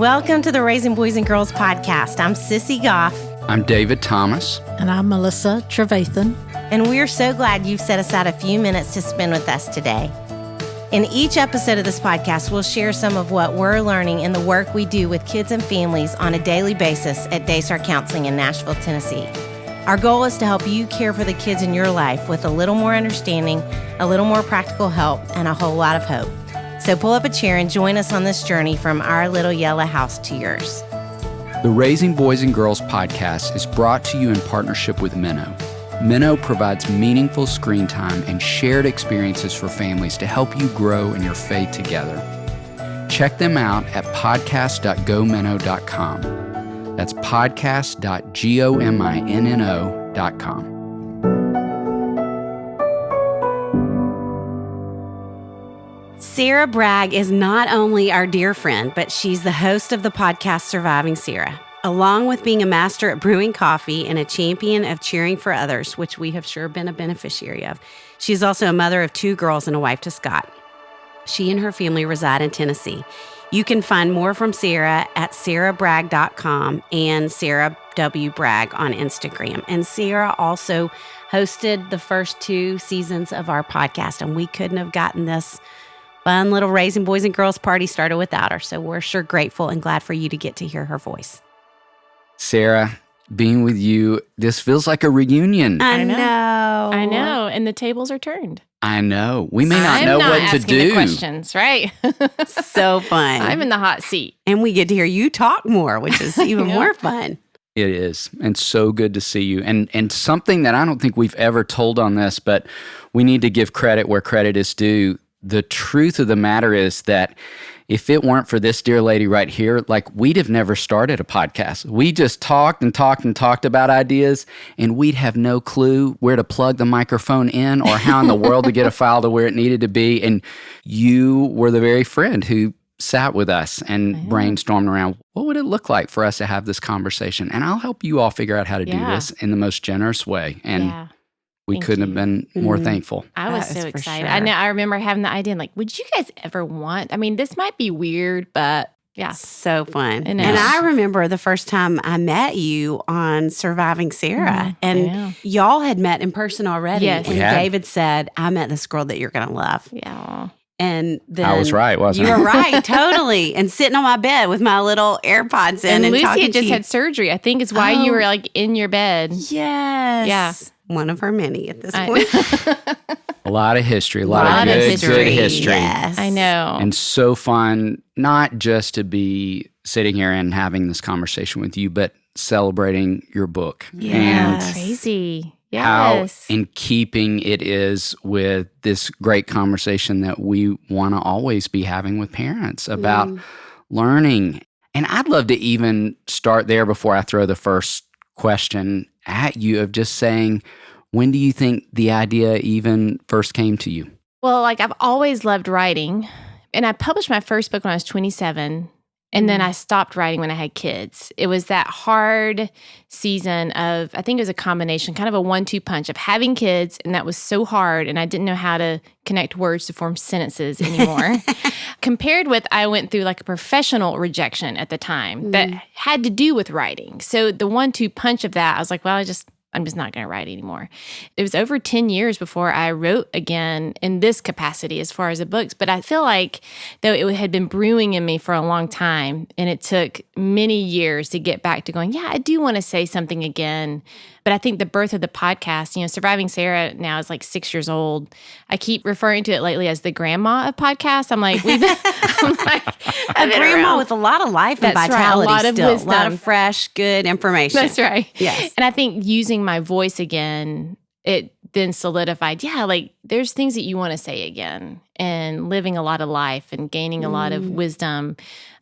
Welcome to the Raising Boys and Girls podcast. I'm Sissy Goff. I'm David Thomas. And I'm Melissa Trevathan. And we're so glad you've set aside a few minutes to spend with us today. In each episode of this podcast, we'll share some of what we're learning in the work we do with kids and families on a daily basis at Daystar Counseling in Nashville, Tennessee. Our goal is to help you care for the kids in your life with a little more understanding, a little more practical help, and a whole lot of hope. So pull up a chair and join us on this journey from our little yellow house to yours. The Raising Boys and Girls podcast is brought to you in partnership with Minnow. Minnow provides meaningful screen time and shared experiences for families to help you grow in your faith together. Check them out at podcast.gominnow.com. That's podcast.gominno.com. Sarah Bragg is not only our dear friend, but she's the host of the podcast Surviving Sarah. Along with being a master at brewing coffee and a champion of cheering for others, which we have sure been a beneficiary of, she's also a mother of 2 girls and a wife to Scott. She and her family reside in Tennessee. You can find more from Sarah at sarahbragg.com and Sarah W. Bragg on Instagram. And Sarah also hosted the first 2 seasons of our podcast, and we couldn't have gotten this fun little Raising Boys and Girls party started without her. So we're sure grateful and glad for you to get to hear her voice. Sarah, being with you, this feels like a reunion. I know. And the tables are turned. I know. We may not know what to do. The questions, right? So fun. I'm in the hot seat. And we get to hear you talk more, which is even more fun. It is. And so good to see you. And something that I don't think we've ever told on this, but we need to give credit where credit is due. The truth of the matter is that if it weren't for this dear lady right here, we'd have never started a podcast. We just talked about ideas, and we'd have no clue where to plug the microphone in or how in the world to get a file to where it needed to be. And you were the very friend who sat with us and brainstormed around what would it look like for us to have this conversation. And I'll help you all figure out how to do this in the most generous way. And we couldn't have been more thankful. I was so excited. Sure. I remember having the idea, would you guys ever want? I mean, this might be weird, but yeah. So fun. And I remember the first time I met you on Surviving Sarah. And y'all had met in person already. Yes. And David said, I met this girl that you're going to love. Yeah. And then I was right, wasn't I? You were right, totally. And sitting on my bed with my little AirPods in and Lucy talking had just had surgery. I think is why you were in your bed. Yes. Yeah. One of our many at this point. A lot of history, a lot of good history. Yes. I know. And so fun, not just to be sitting here and having this conversation with you, but celebrating your book. Yes. And Crazy. how Yes. in keeping it is with this great conversation that we want to always be having with parents about learning. And I'd love to even start there before I throw the first question at you of just saying, when do you think the idea even first came to you? Well, I've always loved writing, and I published my first book when I was 27, and then I stopped writing when I had kids. It was that hard season of, I think it was a combination, kind of a 1-2 punch of having kids, and that was so hard, and I didn't know how to connect words to form sentences anymore. Compared with, I went through a professional rejection at the time that had to do with writing. So the 1-2 punch of that, I was like, well, I'm just not going to write anymore. It was over 10 years before I wrote again in this capacity as far as the books. But I feel like, though it had been brewing in me for a long time, and it took many years to get back to going, I do want to say something again. But I think the birth of the podcast, Surviving Sarah now is 6 years old. I keep referring to it lately as the grandma of podcasts. I'm like, a grandma with a lot of life and vitality, a lot of wisdom, a lot of fresh, good information. That's right. Yes. And I think using my voice again, it then solidified, there's things that you want to say again, and living a lot of life and gaining a lot of wisdom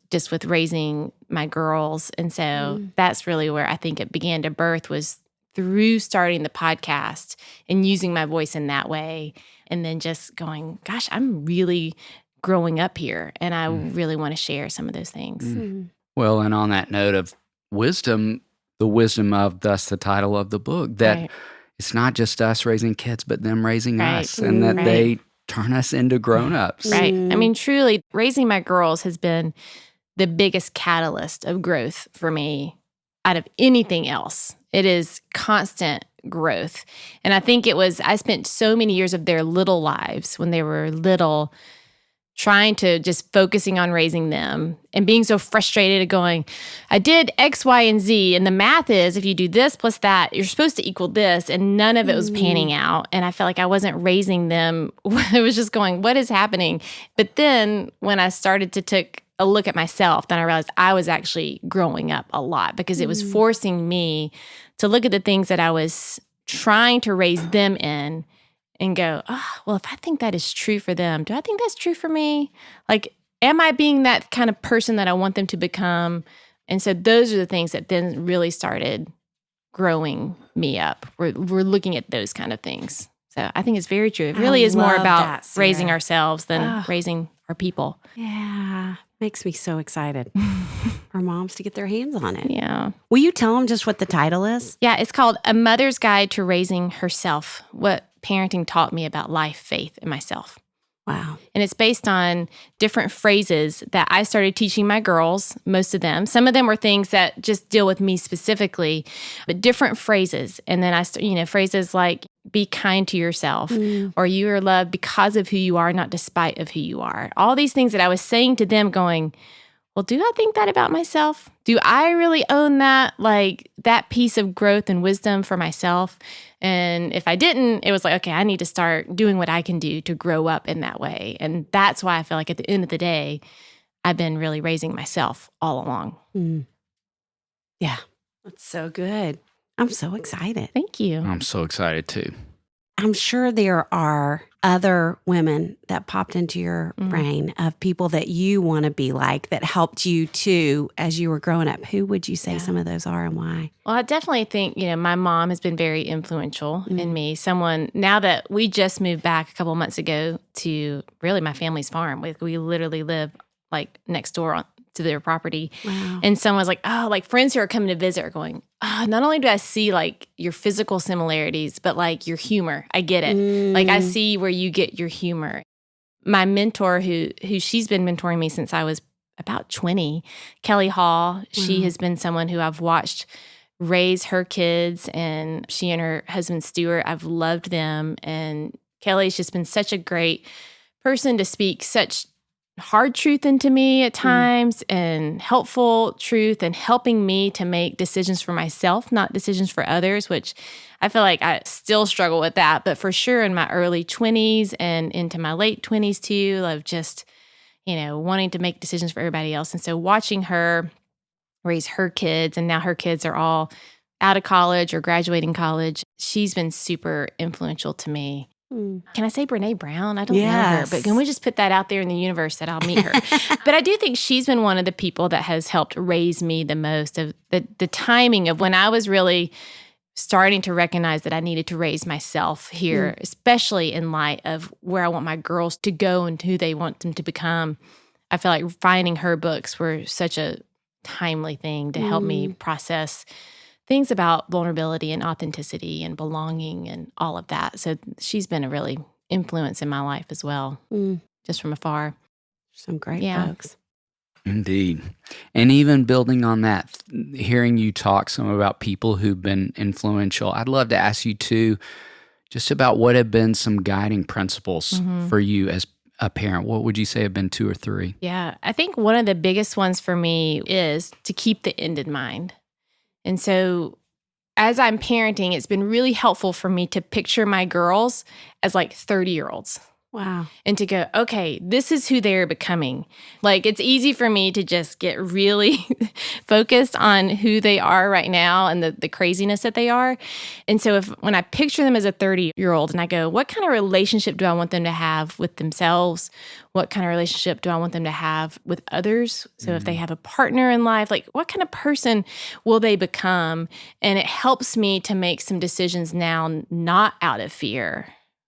just with raising my girls. And so that's really where I think it began to birth, was through starting the podcast and using my voice in that way. And then just going, gosh, I'm really growing up here, and I really want to share some of those things. Well, and on that note of wisdom, the wisdom of, thus the title of the book, that it's not just us raising kids, but them raising us, and that they turn us into grown-ups. Right. I mean, truly, raising my girls has been the biggest catalyst of growth for me out of anything else. It is constant growth. And I think I spent so many years of their little lives when they were little trying to just focusing on raising them and being so frustrated at going, I did X, Y, and Z. And the math is if you do this plus that, you're supposed to equal this. And none of it was panning out. And I felt like I wasn't raising them. It was just going, what is happening? But then when I started to take a look at myself, then I realized I was actually growing up a lot because it was forcing me to look at the things that I was trying to raise them in and go, well, if I think that is true for them, do I think that's true for me? Like, am I being that kind of person that I want them to become? And so those are the things that then really started growing me up. We're looking at those kind of things. So I think it's very true. It really is more about raising ourselves than raising our people. Yeah. Makes me so excited for moms to get their hands on it. Yeah. Will you tell them just what the title is? Yeah, it's called A Mother's Guide to Raising Herself, What Parenting Taught Me About Life, Faith, and Myself. Wow. And it's based on different phrases that I started teaching my girls, most of them. Some of them were things that just deal with me specifically, but different phrases. And then phrases like, be kind to yourself, or you are loved because of who you are, not despite of who you are. All these things that I was saying to them going, well, do I think that about myself? Do I really own that, like that piece of growth and wisdom for myself? And if I didn't, it was like, okay, I need to start doing what I can do to grow up in that way. And that's why I feel like at the end of the day, I've been really raising myself all along. Yeah, that's so good. I'm so excited. Thank you. I'm so excited too. I'm sure there are other women that popped into your brain of people that you want to be like that helped you too as you were growing up. Who would you say some of those are and why? Well, I definitely think, my mom has been very influential in me. Someone, now that we just moved back a couple of months ago to really my family's farm. We literally live like next door to their property. Wow. And someone was like, like friends who are coming to visit are going, not only do I see like your physical similarities, but like your humor. I get it. Like I see where you get your humor. My mentor who she's been mentoring me since I was about 20, Kelly Hall, she has been someone who I've watched raise her kids, and she and her husband Stuart, I've loved them. And Kelly's just been such a great person to speak such hard truth into me at times and helpful truth and helping me to make decisions for myself, not decisions for others, which I feel like I still struggle with that. But for sure in my early 20s and into my late 20s too, of just, wanting to make decisions for everybody else. And so watching her raise her kids, and now her kids are all out of college or graduating college, she's been super influential to me. Can I say Brene Brown? I don't know her, but can we just put that out there in the universe that I'll meet her? But I do think she's been one of the people that has helped raise me the most, of the timing of when I was really starting to recognize that I needed to raise myself here, especially in light of where I want my girls to go and who they want them to become. I feel like finding her books were such a timely thing to help me process things about vulnerability and authenticity and belonging and all of that. So she's been a really influence in my life as well, just from afar. Some great folks. Indeed. And even building on that, hearing you talk some about people who've been influential, I'd love to ask you too, just about what have been some guiding principles for you as a parent. What would you say have been 2 or 3? Yeah, I think one of the biggest ones for me is to keep the end in mind. And so as I'm parenting, it's been really helpful for me to picture my girls as like 30-year-olds. Wow. And to go, okay, this is who they're becoming. Like, it's easy for me to just get really focused on who they are right now and the craziness that they are. And so when I picture them as a 30-year-old and I go, what kind of relationship do I want them to have with themselves? What kind of relationship do I want them to have with others? So if they have a partner in life, like what kind of person will they become? And it helps me to make some decisions now, not out of fear,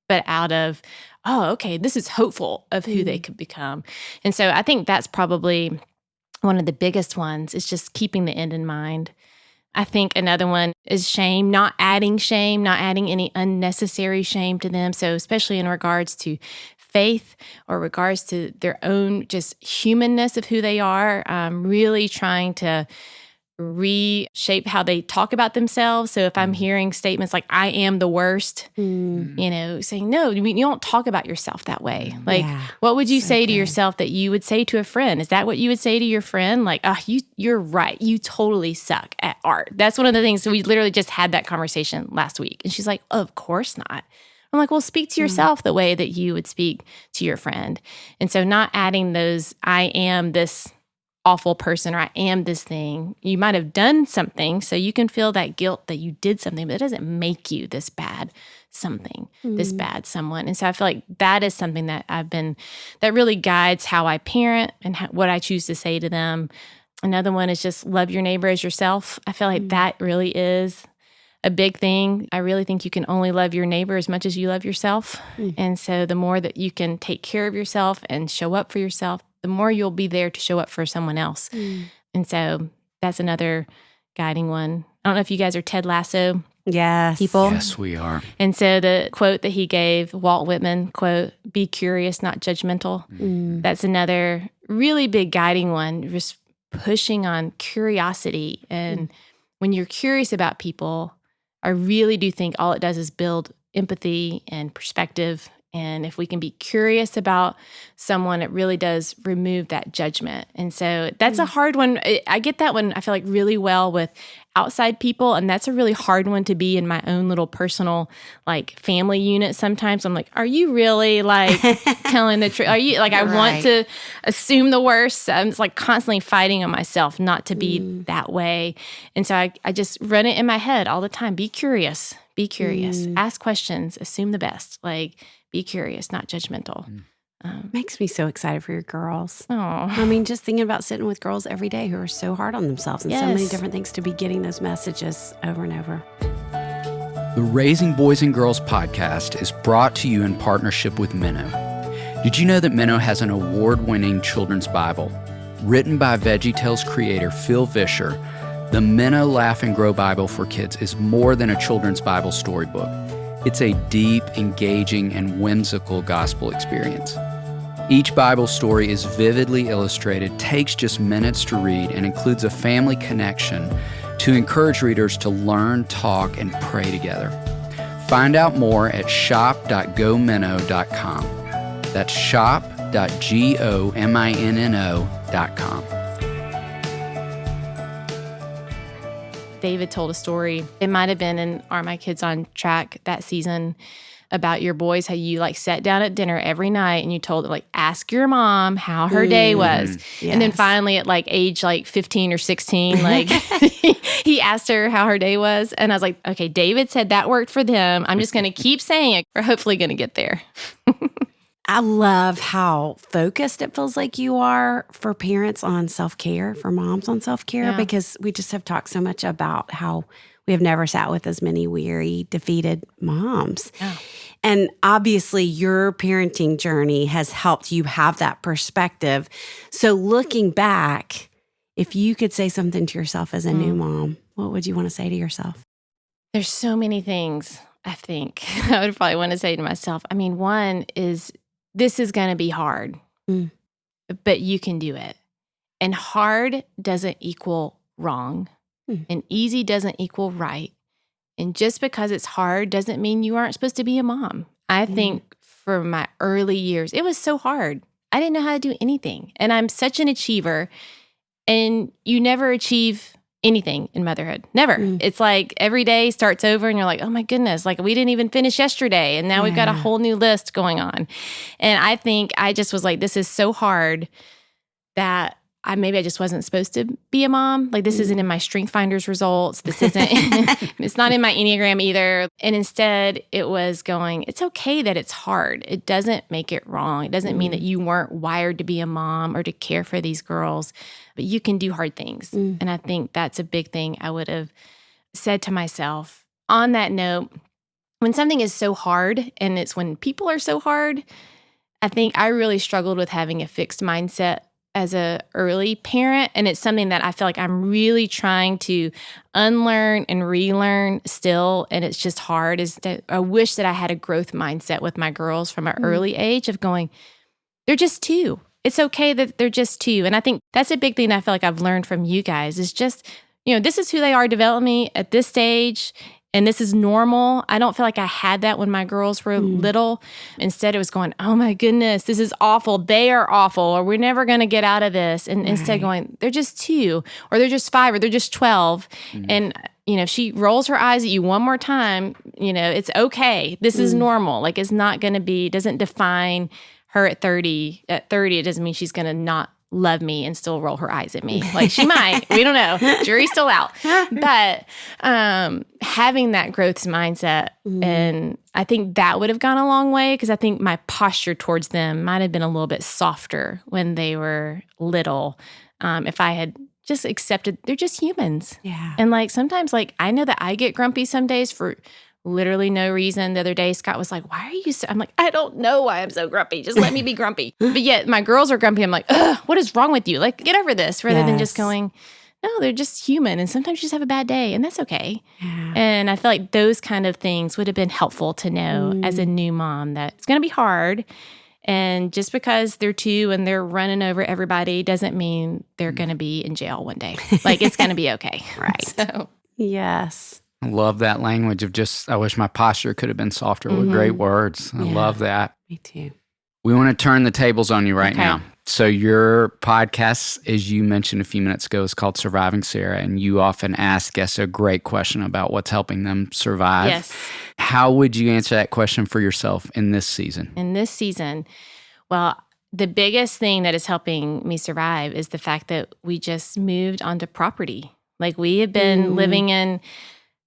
but out of, okay, this is hopeful of who they could become. And so I think that's probably one of the biggest ones, is just keeping the end in mind. I think another one is shame, not adding any unnecessary shame to them. So especially in regards to faith or regards to their own just humanness of who they are, really trying to reshape how they talk about themselves. So if I'm hearing statements like, I am the worst, saying, no, you don't talk about yourself that way. Like, what would you say to yourself that you would say to a friend? Is that what you would say to your friend? Like, you're right. You totally suck at art. That's one of the things. We literally just had that conversation last week. And she's like, of course not. I'm like, well, speak to yourself the way that you would speak to your friend. And so not adding those, I am this awful person or I am this thing. You might have done something, so you can feel that guilt that you did something, but it doesn't make you this bad something, this bad someone. And so I feel like that is something that that really guides how I parent and what I choose to say to them. Another one is just love your neighbor as yourself. I feel like that really is a big thing. I really think you can only love your neighbor as much as you love yourself. And so the more that you can take care of yourself and show up for yourself, the more you'll be there to show up for someone else. And so that's another guiding one. I don't know if you guys are Ted Lasso people. Yes, we are. And so the quote that he gave, Walt Whitman quote, be curious, not judgmental. That's another really big guiding one, just pushing on curiosity. And when you're curious about people, I really do think all it does is build empathy and perspective. And if we can be curious about someone, it really does remove that judgment. And so that's a hard one. I get that one, I feel like, really well with outside people. And that's a really hard one to be in my own little personal, like, family unit sometimes. I'm like, are you really, like, telling the truth? Are you, like, I want to assume the worst. I'm just, like, constantly fighting on myself not to be that way. And so I just run it in my head all the time. Be curious. Be curious. Ask questions. Assume the best. Like, be curious, not judgmental. Makes me so excited for your girls. Oh, I mean, just thinking about sitting with girls every day who are so hard on themselves and so many different things, to be getting those messages over and over. The Raising Boys and Girls podcast is brought to you in partnership with Minnow. Did you know that Minnow has an award-winning children's Bible? Written by VeggieTales creator Phil Vischer, the Minnow Laugh and Grow Bible for Kids is more than a children's Bible storybook. It's a deep, engaging, and whimsical gospel experience. Each Bible story is vividly illustrated, takes just minutes to read, and includes a family connection to encourage readers to learn, talk, and pray together. Find out more at shop.gominnow.com. That's shop.gominno.com. David told a story. It might have been in Are My Kids on Track that season about your boys, how you, like, sat down at dinner every night and you told them, like, ask your mom how her day was. Yes. And then finally at, like, age, like, 15 or 16, like, he asked her how her day was. And I was like, okay, David said that worked for them. I'm just going to keep saying it. We're hopefully going to get there. I love how focused it feels like you are for parents on self-care, for moms on self-care, because we just have talked so much about how we have never sat with as many weary, defeated moms. Yeah. And obviously your parenting journey has helped you have that perspective. So looking back, if you could say something to yourself as a new mom, what would you want to say to yourself? There's so many things, I think, I would probably want to say to myself. I mean, one is, this is going to be hard, but you can do it. And hard doesn't equal wrong. And easy doesn't equal right. And just because it's hard doesn't mean you aren't supposed to be a mom. I think for my early years, it was so hard. I didn't know how to do anything. And I'm such an achiever. And you never achieve anything in motherhood. Never. It's like every day starts over and you're like, oh my goodness, like we didn't even finish yesterday. And now we've got a whole new list going on. And I think I just was like, this is so hard that maybe I just wasn't supposed to be a mom. Like, this isn't in my Strength Finders results. This isn't, it's not in my Enneagram either. And instead it was going, it's okay that it's hard. It doesn't make it wrong. It doesn't mean that you weren't wired to be a mom or to care for these girls, but you can do hard things. And I think that's a big thing I would have said to myself. On that note, when something is so hard, and it's when people are so hard, I think I really struggled with having a fixed mindset as a early parent, and it's something that I feel like I'm really trying to unlearn and relearn still, and it's just hard, is that I wish that I had a growth mindset with my girls from an early age of going, they're just two. It's okay that they're just two. And I think that's a big thing I feel like I've learned from you guys is just, this is who they are developing at this stage. And this is normal. I don't feel like I had that when my girls were little. Instead, it was going, oh my goodness, this is awful. They are awful, or we're never going to get out of this. And instead going, they're just 2, or they're just 5, or they're just 12. And, if she rolls her eyes at you one more time, it's okay. This is normal. Like, it's not going to be, doesn't define her at 30. At 30, it doesn't mean she's going to not love me and still roll her eyes at me. Like, she might. We don't know. Jury's still out. But having that growth mindset, and I think that would have gone a long way, because I think my posture towards them might have been a little bit softer when they were little. If I had just accepted they're just humans. Yeah. And like sometimes, like, I know that I get grumpy some days for literally no reason. The other day, Scott was like, why are you so, I'm like, I don't know why I'm so grumpy. Just let me be grumpy. But yet my girls are grumpy. I'm like, ugh, what is wrong with you? Like, get over this, rather than just going, no, they're just human. And sometimes you just have a bad day, and that's okay. Yeah. And I feel like those kind of things would have been helpful to know as a new mom, that it's going to be hard. And just because they're 2 and they're running over everybody doesn't mean they're going to be in jail one day. Like, it's going to be okay. Right. So, Yes. I love that language of just, I wish my posture could have been softer with great words. I love that. Me too. We want to turn the tables on you right Okay. now. So your podcast, as you mentioned a few minutes ago, is called Surviving Sarah, and you often ask guests a great question about what's helping them survive. yes. How would you answer that question for yourself in this season? In this season, well, the biggest thing that is helping me survive is the fact that we just moved onto property. Like, we have been living in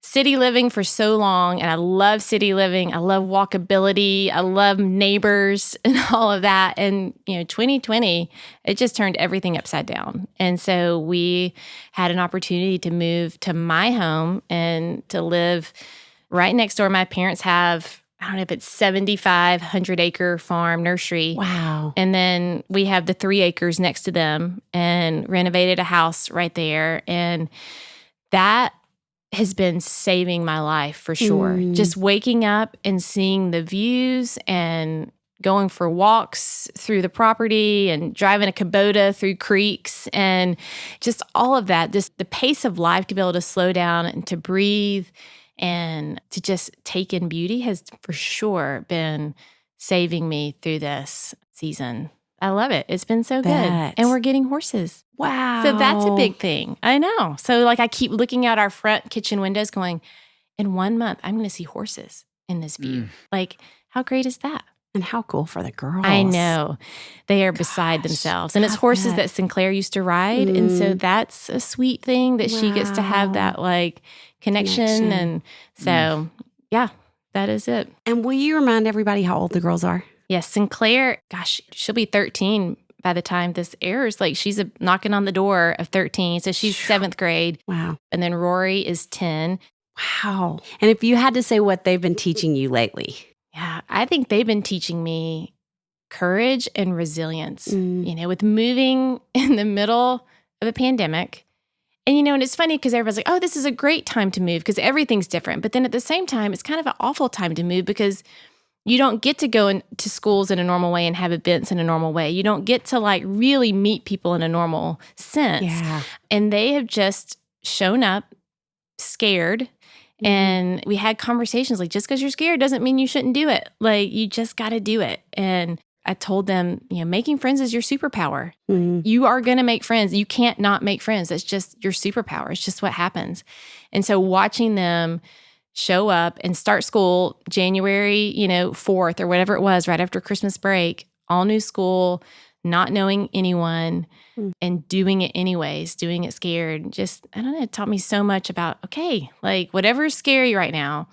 city living for so long, and I love city living. I love walkability. I love neighbors and all of that. And, 2020, it just turned everything upside down. And so we had an opportunity to move to my home and to live right next door. My parents have, I don't know if it's 7,500-acre farm nursery. Wow. And then we have the 3 acres next to them, and renovated a house right there. And that has been saving my life for sure. Just waking up and seeing the views and going for walks through the property and driving a Kubota through creeks and just all of that, just the pace of life, to be able to slow down and to breathe and to just take in beauty has for sure been saving me through this season. I love it. It's been so good. And we're getting horses. Wow. So that's a big thing. I know. So like, I keep looking out our front kitchen windows going, in 1 month, I'm going to see horses in this view. Like, how great is that? And how cool for the girls. I know. They are beside themselves. And it's horses that Sinclair used to ride. And so that's a sweet thing that she gets to have that like connection. And so, yeah, that is it. And will you remind everybody how old the girls are? Yes, Sinclair, gosh, she'll be 13 by the time this airs. Like, she's knocking on the door of 13. So she's 7th grade. Wow. And then Rory is 10. Wow. And if you had to say what they've been teaching you lately. Yeah, I think they've been teaching me courage and resilience, with moving in the middle of a pandemic. And, and it's funny because everybody's like, oh, this is a great time to move because everything's different. But then at the same time, it's kind of an awful time to move because you don't get to go to schools in a normal way and have events in a normal way. You don't get to like really meet people in a normal sense. Yeah. And they have just shown up scared. And we had conversations like, just because you're scared doesn't mean you shouldn't do it. Like, you just got to do it. And I told them, making friends is your superpower. You are going to make friends. You can't not make friends. That's just your superpower. It's just what happens. And so watching them show up and start school January, 4th or whatever it was, right after Christmas break, all new school, not knowing anyone and doing it anyways, doing it scared. Just, I don't know, it taught me so much about, okay, like whatever is scary right now,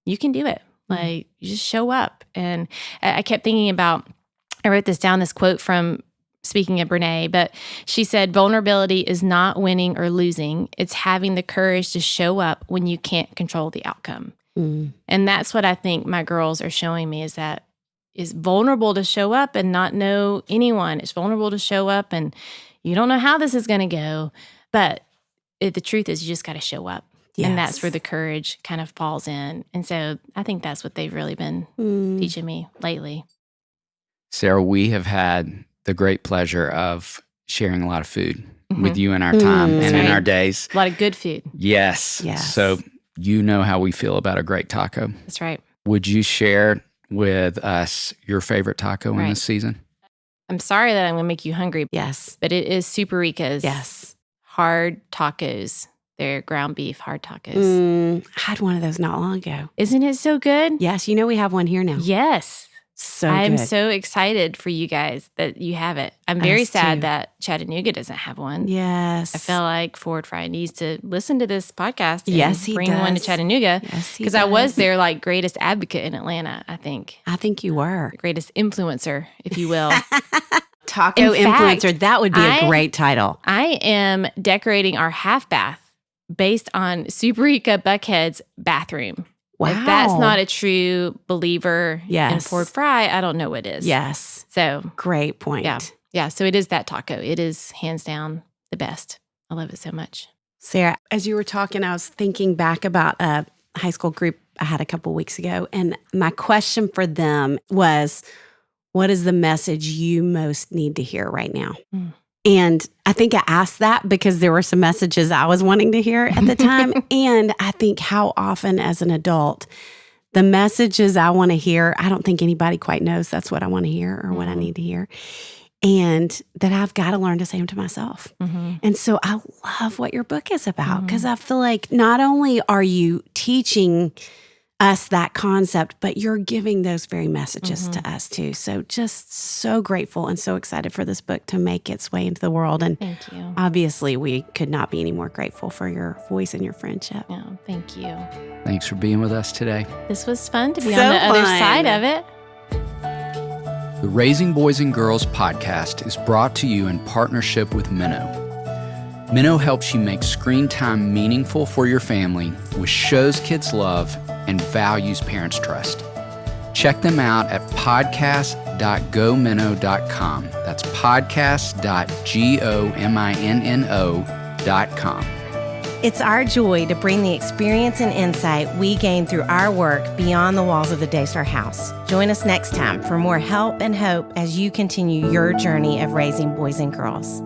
you can do it. Like, you just show up. And I kept thinking about, I wrote this down, this quote from, speaking of Brene, but she said, vulnerability is not winning or losing. It's having the courage to show up when you can't control the outcome. And that's what I think my girls are showing me, is that is vulnerable to show up and not know anyone. It's vulnerable to show up and you don't know how this is going to go. But the truth is you just got to show up. Yes. And that's where the courage kind of falls in. And so I think that's what they've really been teaching me lately. Sarah, we have had the great pleasure of sharing a lot of food with you in our time and in our days. A lot of good food. Yes. So you know how we feel about a great taco. That's right. Would you share with us your favorite taco in this season? I'm sorry that I'm going to make you hungry. Yes. But it is Super Rica's hard tacos. They're ground beef hard tacos. I had one of those not long ago. Isn't it so good? Yes. You know we have one here now. Yes. So I'm good. so excited for you guys that you have it. I'm very sad too. that Chattanooga doesn't have one. Yes. I feel like Forward Fry needs to listen to this podcast and Yes, he bring one to does. Chattanooga. Yes, he Because I was does. their like greatest advocate in Atlanta, I think. I think you were. Greatest influencer, if you will. Taco In fact, influencer. That would be a great title. I am decorating our half bath based on Super Rica Buckhead's bathroom. Wow. If that's not a true believer in Yes. Forward Fry, I don't know what is. Yes. So, Great point. yeah. So it is that taco. It is hands down the best. I love it so much. Sarah, as you were talking, I was thinking back about a high school group I had a couple weeks ago. And my question for them was, what is the message you most need to hear right now? And I think I asked that because there were some messages I was wanting to hear at the time. And I think how often as an adult, the messages I want to hear, I don't think anybody quite knows that's what I want to hear or what I need to hear. And that I've got to learn to say them to myself. And so I love what your book is about because I feel like not only are you teaching us that concept, but you're giving those very messages to us too. So just so grateful and so excited for this book to make its way into the world. And Thank you. obviously we could not be any more grateful for your voice and your friendship. Yeah, thank you. Thanks for being with us today. This was fun to be So on the other fun. side of it. The Raising Boys and Girls podcast is brought to you in partnership with Minnow. Minnow helps you make screen time meaningful for your family with shows kids love and values parents trust. Check them out at podcast.gominnow.com. That's podcast.gominno.com. It's our joy to bring the experience and insight we gain through our work beyond the walls of the Daystar House. Join us next time for more help and hope as you continue your journey of raising boys and girls.